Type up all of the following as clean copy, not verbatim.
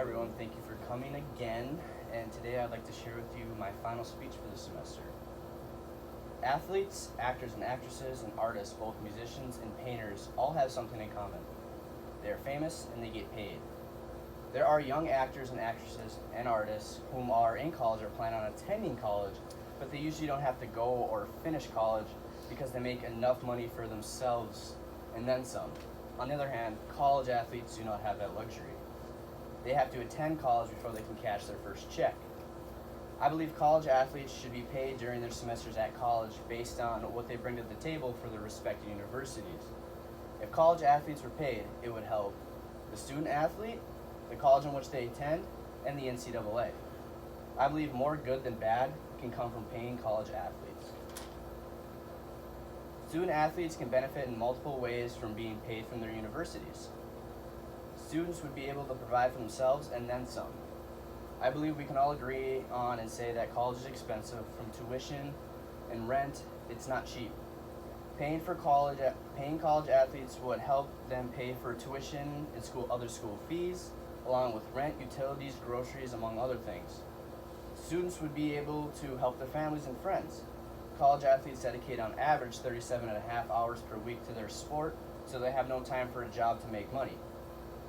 everyone, thank you for coming again, and today I'd like to share with you my final speech for the semester. Athletes, actors and actresses, and artists, both musicians and painters, all have something in common. They are famous and they get paid. There are young actors and actresses and artists whom are in college or plan on attending college, but they usually don't have to go or finish college because they make enough money for themselves and then some. On the other hand, college athletes do not have that luxury. They have to attend college before they can cash their first check. I believe college athletes should be paid during their semesters at college based on what they bring to the table for their respective universities. If college athletes were paid, it would help the student athlete, the college in which they attend, and the NCAA. I believe more good than bad can come from paying college athletes. Student athletes can benefit in multiple ways from being paid from their universities. Students would be able to provide for themselves and then some. I believe we can all agree on and say that college is expensive, from tuition and rent. It's not cheap. Paying college athletes would help them pay for tuition and other school fees, along with rent, utilities, groceries, among other things. Students would be able to help their families and friends. College athletes dedicate on average 37.5 hours per week to their sport, so they have no time for a job to make money.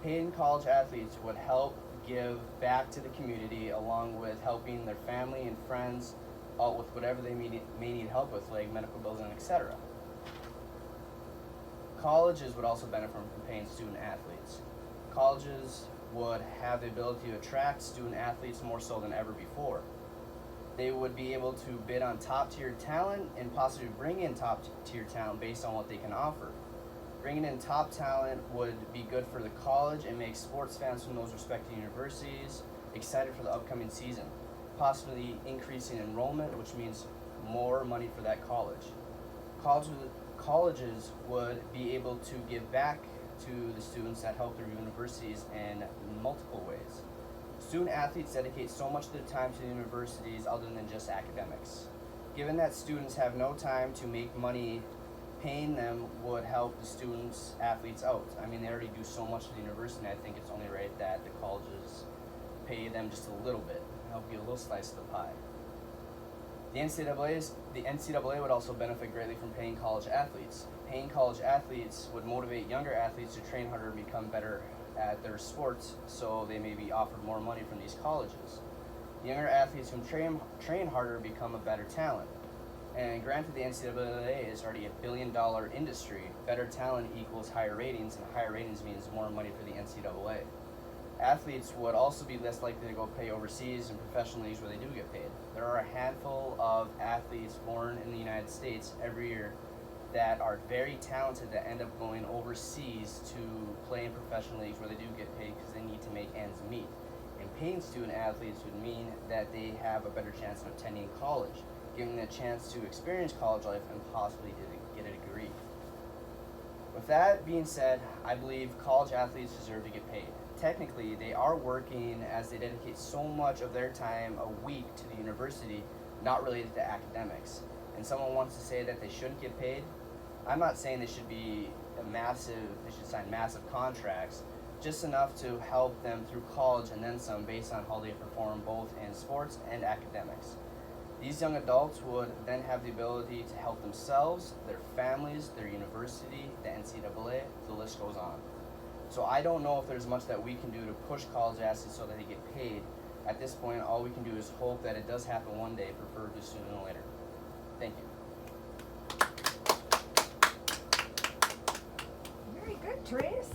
Paying college athletes would help give back to the community, along with helping their family and friends out with whatever they may need help with, like medical bills and etc. Colleges would also benefit from paying student athletes. Colleges would have the ability to attract student athletes more so than ever before. They would be able to bid on top-tier talent and possibly bring in top-tier talent based on what they can offer. Bringing in top talent would be good for the college and make sports fans from those respective universities excited for the upcoming season, possibly increasing enrollment, which means more money for that college. Colleges would be able to give back to the students that help their universities in multiple ways. Student athletes dedicate so much of their time to the universities other than just academics. Given that students have no time to make money, paying them would help the students, athletes out. I mean, they already do so much to the university, and I think it's only right that the colleges pay them just a little bit, help get a little slice of the pie. The NCAA would also benefit greatly from paying college athletes. Paying college athletes would motivate younger athletes to train harder and become better at their sports, so they may be offered more money from these colleges. Younger athletes who train harder become a better talent. And granted, the NCAA is already $1 billion industry. Better talent equals higher ratings, and higher ratings means more money for the NCAA. Athletes would also be less likely to go play overseas in professional leagues where they do get paid. There are a handful of athletes born in the United States every year that are very talented that end up going overseas to play in professional leagues where they do get paid because they need to make ends meet. And paying student athletes would mean that they have a better chance of attending college, giving them a chance to experience college life and possibly get a degree. With that being said, I believe college athletes deserve to get paid. Technically, they are working as they dedicate so much of their time a week to the university, not related to academics. And someone wants to say that they shouldn't get paid. I'm not saying they should sign massive contracts, just enough to help them through college and then some based on how they perform both in sports and academics. These young adults would then have the ability to help themselves, their families, their university, the NCAA, the list goes on. So I don't know if there's much that we can do to push college athletes so that they get paid. At this point, all we can do is hope that it does happen one day, preferably sooner than later. Thank you. Very good, Trace.